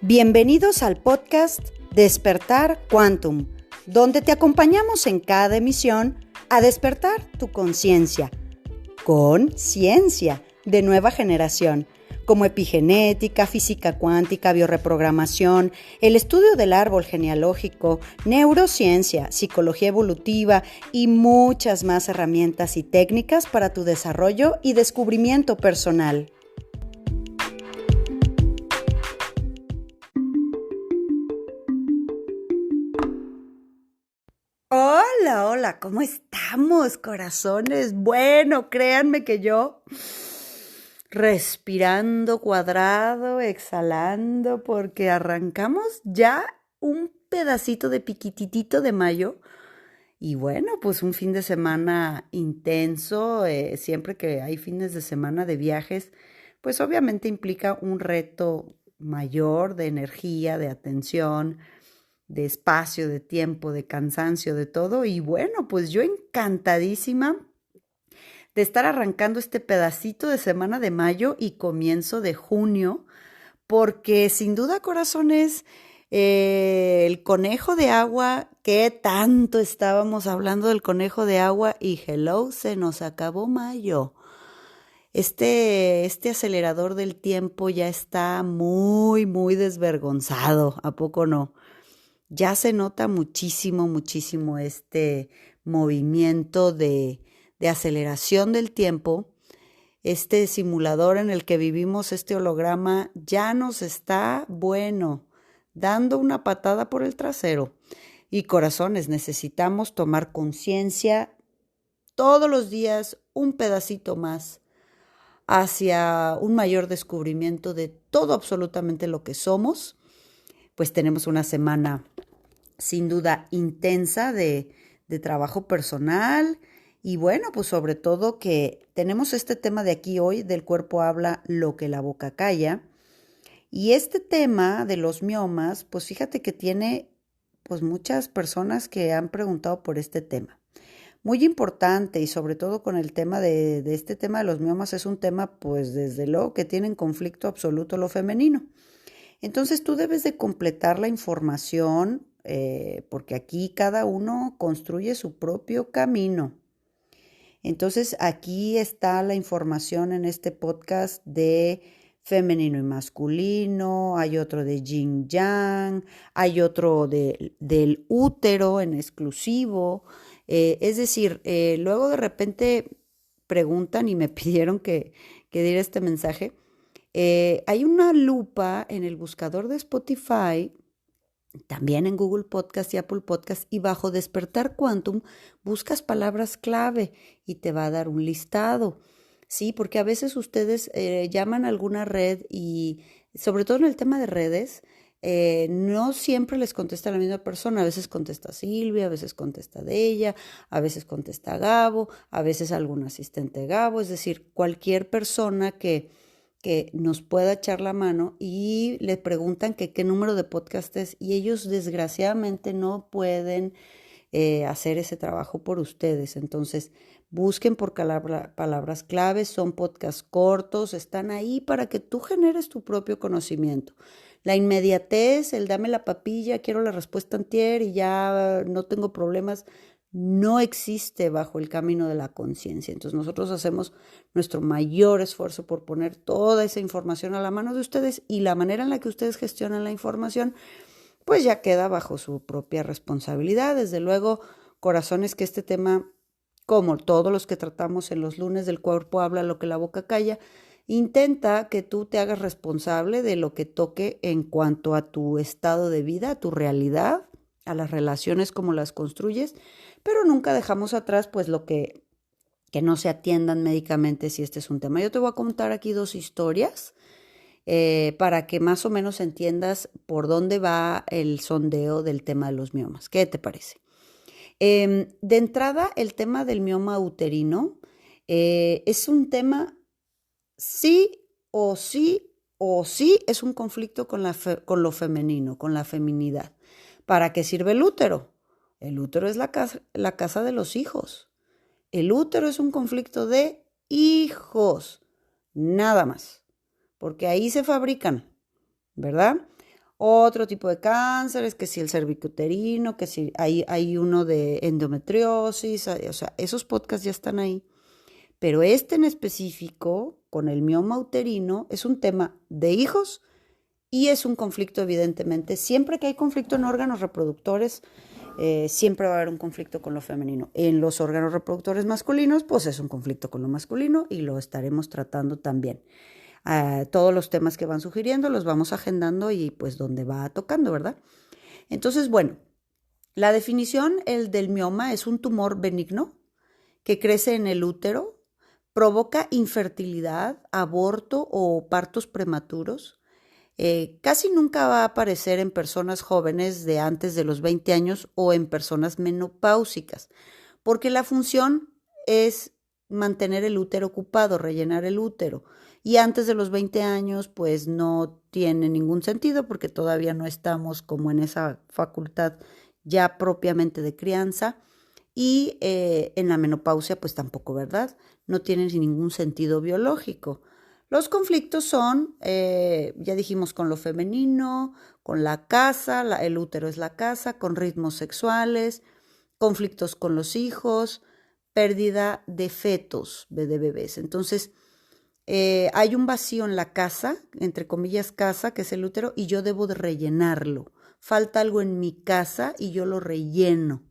Bienvenidos al podcast Despertar Quantum, donde te acompañamos en cada emisión a despertar tu conciencia con ciencia de nueva generación, como epigenética, física cuántica, bioreprogramación, el estudio del árbol genealógico, neurociencia, psicología evolutiva y muchas más herramientas y técnicas para tu desarrollo y descubrimiento personal. Hola, ¿cómo estamos, corazones? Bueno, créanme que yo respirando cuadrado, exhalando, porque arrancamos ya un pedacito de piquititito de mayo. Y bueno, pues un fin de semana intenso, siempre que hay fines de semana de viajes, pues obviamente implica un reto mayor de energía, de atención, de espacio, de tiempo, de cansancio, de todo. Y bueno, pues yo encantadísima de estar arrancando este pedacito de semana de mayo y comienzo de junio, porque sin duda, corazones, el conejo de agua, que tanto estábamos hablando del conejo de agua y hello, se nos acabó mayo. Este acelerador del tiempo ya está muy desvergonzado, ¿a poco no? Ya se nota muchísimo este movimiento de aceleración del tiempo. Este simulador en el que vivimos, este holograma, ya nos está, dando una patada por el trasero. Y corazones, necesitamos tomar conciencia todos los días un pedacito más hacia un mayor descubrimiento de todo absolutamente lo que somos. Pues tenemos una semana sin duda intensa de trabajo personal y bueno, pues sobre todo que tenemos este tema de aquí hoy, del cuerpo habla lo que la boca calla. Y este tema de los miomas, pues fíjate que tiene pues muchas personas que han preguntado por este tema. Muy importante y sobre todo con el tema de este tema de los miomas es un tema pues desde luego que tiene en conflicto absoluto lo femenino. Entonces tú debes de completar la información porque aquí cada uno construye su propio camino. Entonces aquí está la información en este podcast de femenino y masculino, hay otro de yin yang, hay otro del útero en exclusivo. Es decir, luego de repente preguntan y me pidieron que diera este mensaje. Hay una lupa en el buscador de Spotify, también en Google Podcast y Apple Podcast, y bajo Despertar Quantum buscas palabras clave y te va a dar un listado. Sí, porque a veces ustedes llaman a alguna red y sobre todo en el tema de redes, no siempre les contesta la misma persona. A veces contesta Silvia, a veces contesta Deya, a veces contesta Gabo, a veces algún asistente Gabo, es decir, cualquier persona que nos pueda echar la mano y le preguntan que qué número de podcast es y ellos desgraciadamente no pueden hacer ese trabajo por ustedes. Entonces busquen por palabras claves, son podcasts cortos, están ahí para que tú generes tu propio conocimiento. La inmediatez, el dame la papilla, quiero la respuesta antier y ya no tengo problemas, no existe bajo el camino de la conciencia. Entonces nosotros hacemos nuestro mayor esfuerzo por poner toda esa información a la mano de ustedes y la manera en la que ustedes gestionan la información, pues ya queda bajo su propia responsabilidad. Desde luego, corazones, que este tema, como todos los que tratamos en los lunes del cuerpo habla lo que la boca calla, intenta que tú te hagas responsable de lo que toque en cuanto a tu estado de vida, a tu realidad, a las relaciones como las construyes, pero nunca dejamos atrás pues lo que no se atiendan médicamente si este es un tema. Yo te voy a contar aquí dos historias para que más o menos entiendas por dónde va el sondeo del tema de los miomas. ¿Qué te parece? De entrada, el tema del mioma uterino es un tema sí o sí es un conflicto con lo femenino, con la feminidad. ¿Para qué sirve el útero? El útero es la casa de los hijos. El útero es un conflicto de hijos, nada más, porque ahí se fabrican, ¿verdad? Otro tipo de cánceres, que si el cervicuterino, que si hay uno de endometriosis, o sea, esos podcasts ya están ahí. Pero este en específico, con el mioma uterino, es un tema de hijos y es un conflicto, evidentemente. Siempre que hay conflicto en órganos reproductores, siempre va a haber un conflicto con lo femenino. En los órganos reproductores masculinos, pues es un conflicto con lo masculino y lo estaremos tratando también. Todos los temas que van sugiriendo los vamos agendando y pues donde va tocando, ¿verdad? Entonces, bueno, la definición, el del mioma, es un tumor benigno que crece en el útero, provoca infertilidad, aborto o partos prematuros. Casi nunca va a aparecer en personas jóvenes de antes de los 20 años o en personas menopáusicas, porque la función es mantener el útero ocupado, rellenar el útero. Y antes de los 20 años, pues no tiene ningún sentido porque todavía no estamos como en esa facultad ya propiamente de crianza. Y en la menopausia, pues tampoco, ¿verdad? No tienen ningún sentido biológico. Los conflictos son, ya dijimos, con lo femenino, con la casa, el útero es la casa, con ritmos sexuales, conflictos con los hijos, pérdida de fetos, de bebés. Entonces, hay un vacío en la casa, entre comillas casa, que es el útero, y yo debo de rellenarlo. Falta algo en mi casa y yo lo relleno,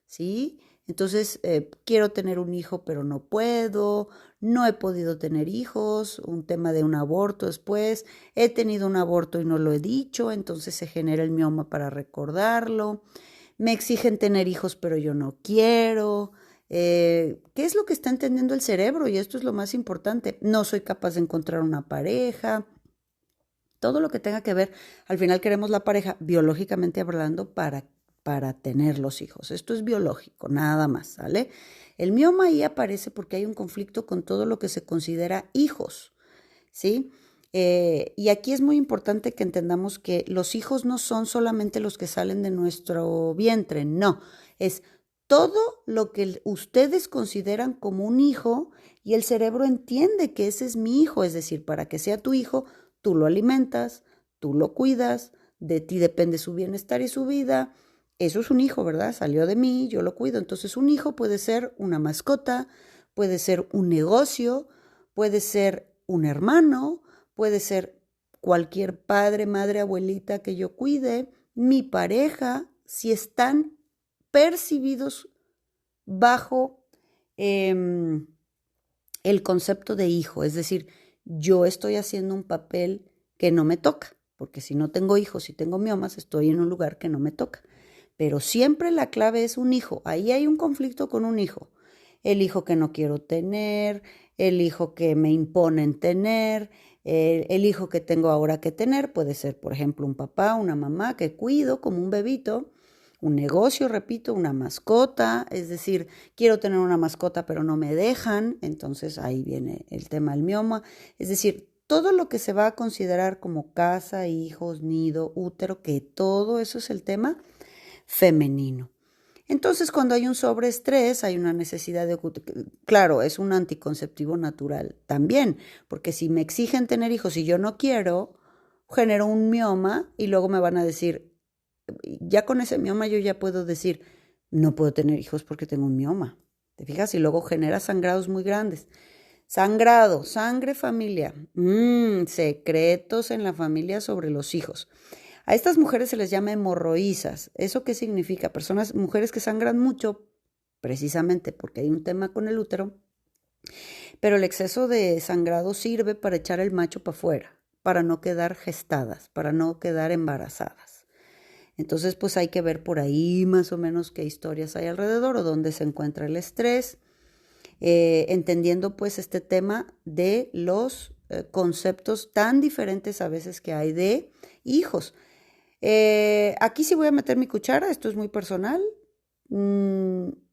¿sí? Entonces, quiero tener un hijo, pero no puedo, no he podido tener hijos, un tema de un aborto después, he tenido un aborto y no lo he dicho, entonces se genera el mioma para recordarlo, me exigen tener hijos, pero yo no quiero. ¿Qué es lo que está entendiendo el cerebro? Y esto es lo más importante. No soy capaz de encontrar una pareja. Todo lo que tenga que ver, al final queremos la pareja, biológicamente hablando, para tener los hijos. Esto es biológico, nada más, ¿sale? El mioma ahí aparece porque hay un conflicto con todo lo que se considera hijos, ¿sí? Y aquí es muy importante que entendamos que los hijos no son solamente los que salen de nuestro vientre, no, es todo lo que ustedes consideran como un hijo y el cerebro entiende que ese es mi hijo, es decir, para que sea tu hijo, tú lo alimentas, tú lo cuidas, de ti depende su bienestar y su vida. Eso es un hijo, ¿verdad? Salió de mí, yo lo cuido. Entonces un hijo puede ser una mascota, puede ser un negocio, puede ser un hermano, puede ser cualquier padre, madre, abuelita que yo cuide, mi pareja, si están percibidos bajo eh, el concepto de hijo, es decir, yo estoy haciendo un papel que no me toca, porque si no tengo hijos, si tengo miomas, estoy en un lugar que no me toca. Pero siempre la clave es un hijo, ahí hay un conflicto con un hijo, el hijo que no quiero tener, el hijo que me imponen tener, el hijo que tengo ahora que tener, puede ser, por ejemplo, un papá, una mamá que cuido como un bebito, un negocio, repito, una mascota, es decir, quiero tener una mascota pero no me dejan, entonces ahí viene el tema del mioma, es decir, todo lo que se va a considerar como casa, hijos, nido, útero, que todo eso es el tema femenino. Entonces, cuando hay un sobreestrés, hay una necesidad de, claro, es un anticonceptivo natural también, porque si me exigen tener hijos y yo no quiero, genero un mioma y luego me van a decir, ya con ese mioma yo ya puedo decir, no puedo tener hijos porque tengo un mioma. ¿Te fijas? Y luego genera sangrados muy grandes. Sangrado, sangre familia, secretos en la familia sobre los hijos. A estas mujeres se les llama hemorroísas. ¿Eso qué significa? Personas, mujeres que sangran mucho, precisamente porque hay un tema con el útero, pero el exceso de sangrado sirve para echar el macho para afuera, para no quedar gestadas, para no quedar embarazadas. Entonces, pues hay que ver por ahí más o menos qué historias hay alrededor o dónde se encuentra el estrés, entendiendo pues este tema de los conceptos tan diferentes a veces que hay de hijos. Aquí sí voy a meter mi cuchara, esto es muy personal,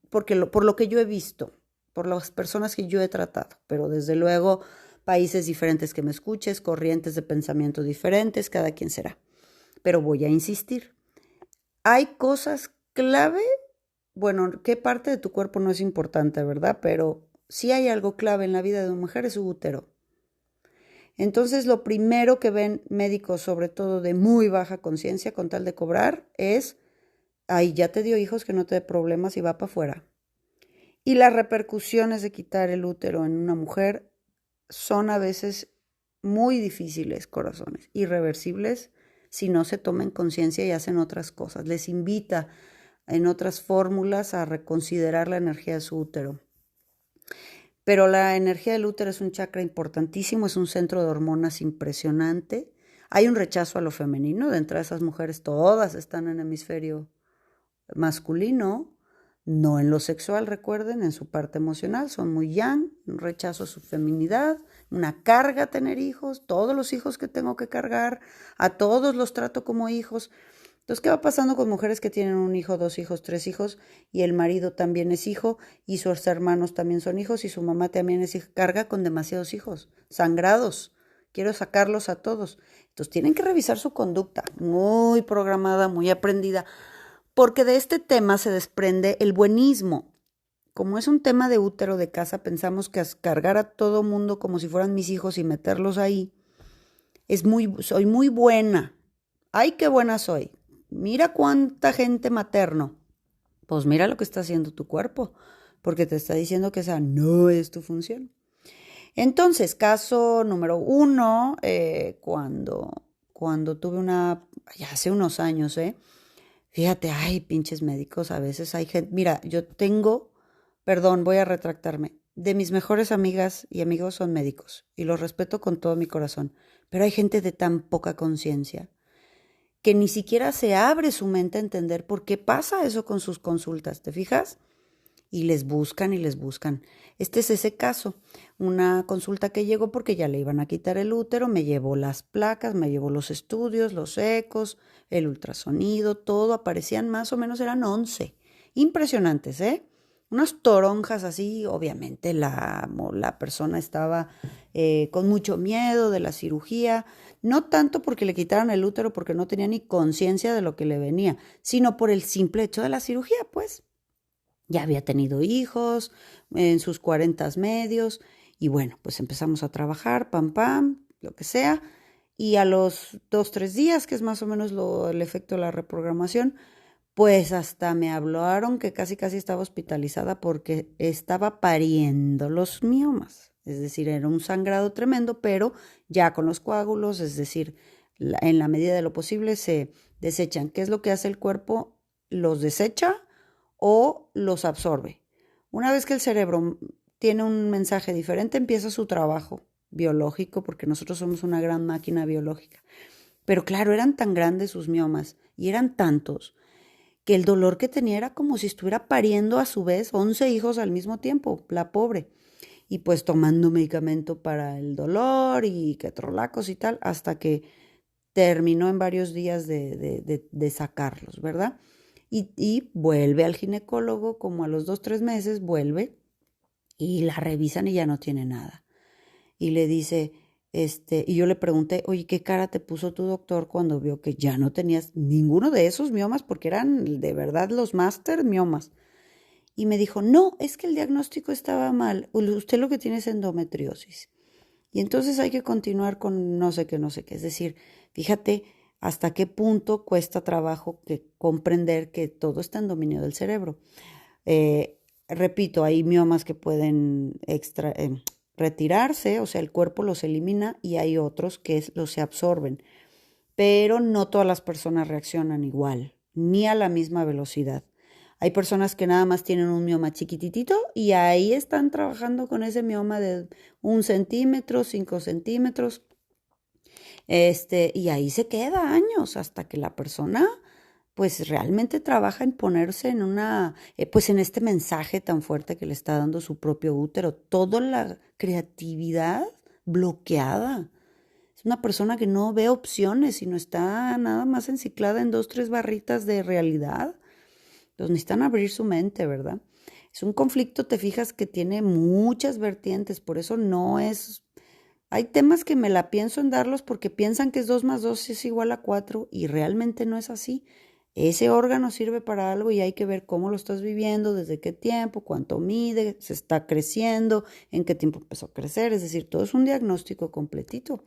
porque por lo que yo he visto, por las personas que yo he tratado, pero desde luego países diferentes que me escuches, corrientes de pensamiento diferentes, cada quien será. Pero voy a insistir. Hay cosas clave, bueno, qué parte de tu cuerpo no es importante, ¿verdad? Pero sí hay algo clave en la vida de una mujer, es su útero. Entonces, lo primero que ven médicos, sobre todo de muy baja conciencia, con tal de cobrar, es, ay, ya te dio hijos, que no te dé problemas y va para afuera. Y las repercusiones de quitar el útero en una mujer son a veces muy difíciles, corazones, irreversibles, si no se toman conciencia y hacen otras cosas. Les invita en otras fórmulas a reconsiderar la energía de su útero. Pero la energía del útero es un chakra importantísimo, es un centro de hormonas impresionante. Hay un rechazo a lo femenino, de entre esas mujeres todas están en hemisferio masculino, no en lo sexual, recuerden, en su parte emocional, son muy yang, un rechazo a su feminidad, una carga a tener hijos, todos los hijos que tengo que cargar, a todos los trato como hijos. Entonces, ¿qué va pasando con mujeres que tienen un hijo, dos hijos, tres hijos, y el marido también es hijo, y sus hermanos también son hijos, y su mamá también es hija? Carga con demasiados hijos, sangrados. Quiero sacarlos a todos. Entonces, tienen que revisar su conducta, muy programada, muy aprendida, porque de este tema se desprende el buenismo. Como es un tema de útero de casa, pensamos que cargar a todo mundo como si fueran mis hijos y meterlos ahí, soy muy buena. Ay, qué buena soy. Mira cuánta gente materno. Pues mira lo que está haciendo tu cuerpo, porque te está diciendo que esa no es tu función. Entonces, caso número 1, cuando tuve ya hace unos años, fíjate, ay, pinches médicos, a veces hay gente, mira, perdón, voy a retractarme, de mis mejores amigas y amigos son médicos, y los respeto con todo mi corazón, pero hay gente de tan poca conciencia que ni siquiera se abre su mente a entender por qué pasa eso con sus consultas, ¿te fijas? Y les buscan y les buscan. Este es ese caso, una consulta que llegó porque ya le iban a quitar el útero, me llevó las placas, me llevó los estudios, los ecos, el ultrasonido, todo, aparecían más o menos, eran 11. Impresionantes, ¿eh? Unas toronjas así, obviamente la persona estaba con mucho miedo de la cirugía, no tanto porque le quitaron el útero, porque no tenía ni conciencia de lo que le venía, sino por el simple hecho de la cirugía, pues. Ya había tenido hijos en sus 40 medios y bueno, pues empezamos a trabajar, pam, pam, lo que sea. Y a los 2, 3 días, que es más o menos el efecto de la reprogramación, pues hasta me hablaron que casi casi estaba hospitalizada porque estaba pariendo los miomas. Es decir, era un sangrado tremendo, pero ya con los coágulos, es decir, en la medida de lo posible se desechan. ¿Qué es lo que hace el cuerpo? Los desecha o los absorbe. Una vez que el cerebro tiene un mensaje diferente, empieza su trabajo biológico, porque nosotros somos una gran máquina biológica. Pero claro, eran tan grandes sus miomas y eran tantos que el dolor que tenía era como si estuviera pariendo a su vez 11 hijos al mismo tiempo, la pobre. Y pues tomando medicamento para el dolor y ketorolacos y tal, hasta que terminó en varios días de sacarlos, ¿verdad? Y vuelve al ginecólogo, como a los 2, 3 meses, vuelve y la revisan y ya no tiene nada. Y le dice, y yo le pregunté, oye, ¿qué cara te puso tu doctor cuando vio que ya no tenías ninguno de esos miomas? Porque eran de verdad los máster miomas. Y me dijo, no, es que el diagnóstico estaba mal. Usted lo que tiene es endometriosis. Y entonces hay que continuar con no sé qué, no sé qué. Es decir, fíjate hasta qué punto cuesta trabajo comprender que todo está en dominio del cerebro. Repito, hay miomas que pueden retirarse, o sea, el cuerpo los elimina y hay otros que los se absorben. Pero no todas las personas reaccionan igual, ni a la misma velocidad. Hay personas que nada más tienen un mioma chiquititito y ahí están trabajando con ese mioma de 1 centímetro, 5 centímetros, y ahí se queda años hasta que la persona pues realmente trabaja en ponerse pues en este mensaje tan fuerte que le está dando su propio útero, toda la creatividad bloqueada. Es una persona que no ve opciones, sino está nada más enciclada en 2, 3 barritas de realidad. Entonces necesitan abrir su mente, ¿verdad? Es un conflicto, te fijas, que tiene muchas vertientes, por eso no es... Hay temas que me la pienso en darlos porque piensan que es 2 más 2 es igual a 4 y realmente no es así. Ese órgano sirve para algo y hay que ver cómo lo estás viviendo, desde qué tiempo, cuánto mide, se está creciendo, en qué tiempo empezó a crecer. Es decir, todo es un diagnóstico completito.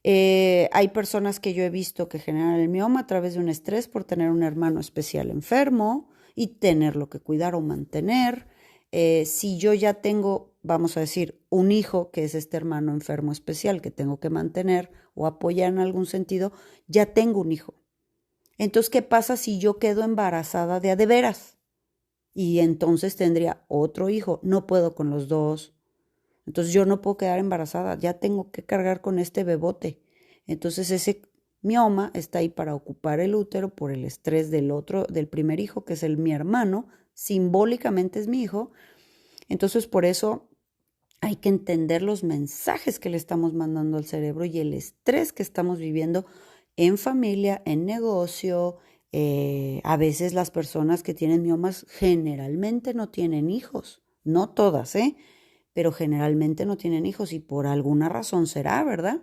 Hay personas que yo he visto que generan el mioma a través de un estrés por tener un hermano especial enfermo y tenerlo que cuidar o mantener. Si yo ya tengo, vamos a decir, un hijo que es este hermano enfermo especial que tengo que mantener o apoyar en algún sentido, ya tengo un hijo. Entonces, ¿qué pasa si yo quedo embarazada de a de veras? Y entonces tendría otro hijo. No puedo con los dos. Entonces yo no puedo quedar embarazada. Ya tengo que cargar con este bebote. Entonces ese mioma está ahí para ocupar el útero por el estrés del primer hijo, que es mi hermano. Simbólicamente es mi hijo. Entonces por eso hay que entender los mensajes que le estamos mandando al cerebro y el estrés que estamos viviendo en familia, en negocio. A veces las personas que tienen miomas generalmente no tienen hijos, no todas, pero generalmente no tienen hijos y por alguna razón será, ¿verdad?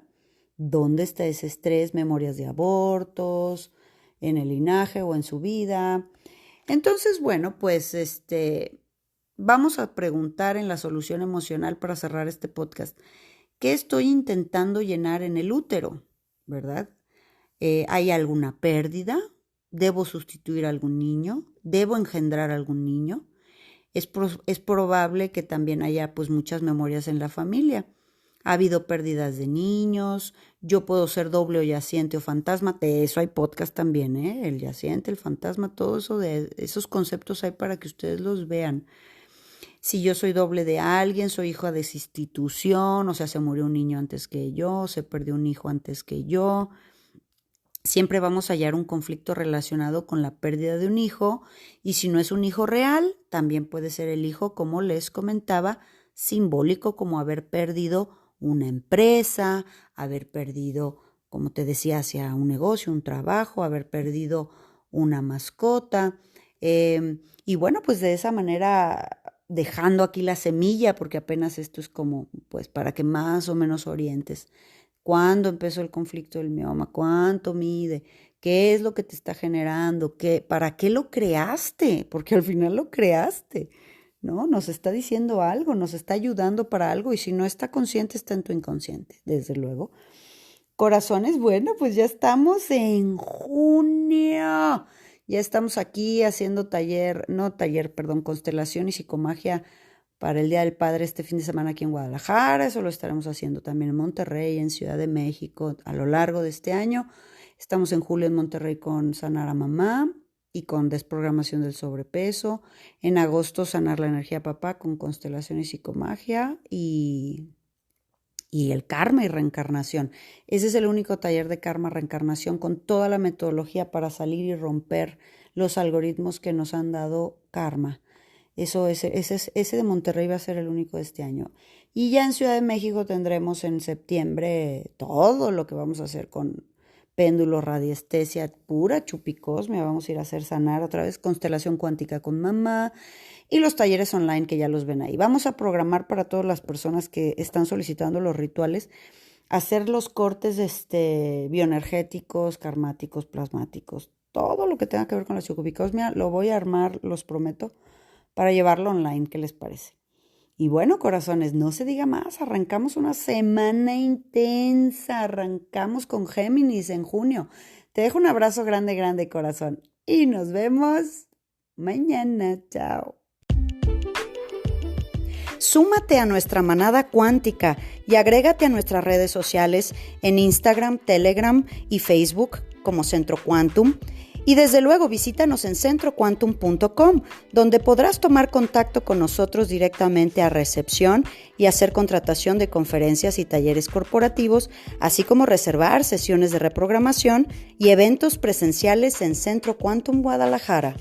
¿Dónde está ese estrés? Memorias de abortos, en el linaje o en su vida. Entonces, bueno, pues vamos a preguntar en la solución emocional para cerrar este podcast. ¿Qué estoy intentando llenar en el útero? ¿Verdad? ¿Hay alguna pérdida? ¿Debo sustituir a algún niño? ¿Debo engendrar a algún niño? Es probable que también haya pues muchas memorias en la familia. Ha habido pérdidas de niños, yo puedo ser doble o yaciente o fantasma, de eso hay podcast también, el yaciente, el fantasma, todo eso de esos conceptos hay para que ustedes los vean. Si yo soy doble de alguien, soy hijo de sustitución, o sea, se murió un niño antes que yo, se perdió un hijo antes que yo. Siempre vamos a hallar un conflicto relacionado con la pérdida de un hijo y si no es un hijo real, también puede ser el hijo, como les comentaba, simbólico, como haber perdido una empresa, haber perdido, como te decía, hacia un negocio, un trabajo, haber perdido una mascota. Y bueno, pues de esa manera, dejando aquí la semilla, porque apenas esto es como, pues para que más o menos orientes. ¿Cuándo empezó el conflicto del mioma? ¿Cuánto mide? ¿Qué es lo que te está generando? ¿Para qué lo creaste? Porque al final lo creaste, ¿no? Nos está diciendo algo, nos está ayudando para algo y si no está consciente, está en tu inconsciente, desde luego. Corazones, bueno, pues ya estamos en junio. Ya estamos aquí haciendo constelación y psicomagia para el Día del Padre este fin de semana aquí en Guadalajara. Eso lo estaremos haciendo también en Monterrey, en Ciudad de México a lo largo de este año. Estamos en julio en Monterrey con Sanar a Mamá y con desprogramación del sobrepeso. En agosto Sanar la energía papá con constelación y psicomagia y el karma y reencarnación. Ese es el único taller de karma reencarnación con toda la metodología para salir y romper los algoritmos que nos han dado karma. Ese de Monterrey va a ser el único de este año. Y ya en Ciudad de México tendremos en septiembre todo lo que vamos a hacer con péndulo, radiestesia, pura chupicosmia. Vamos a ir a hacer sanar otra vez, constelación cuántica con mamá y los talleres online que ya los ven ahí. Vamos a programar para todas las personas que están solicitando los rituales, hacer los cortes bioenergéticos, karmáticos, plasmáticos. Todo lo que tenga que ver con la chupicosmia lo voy a armar, los prometo, para llevarlo online. ¿Qué les parece? Y bueno, corazones, no se diga más, arrancamos una semana intensa, arrancamos con Géminis en junio. Te dejo un abrazo grande, grande, corazón, y nos vemos mañana. Chao. Súmate a nuestra manada cuántica y agrégate a nuestras redes sociales en Instagram, Telegram y Facebook como Centro Quantum. Y desde luego visítanos en centroquantum.com, donde podrás tomar contacto con nosotros directamente a recepción y hacer contratación de conferencias y talleres corporativos, así como reservar sesiones de reprogramación y eventos presenciales en Centro Quantum Guadalajara.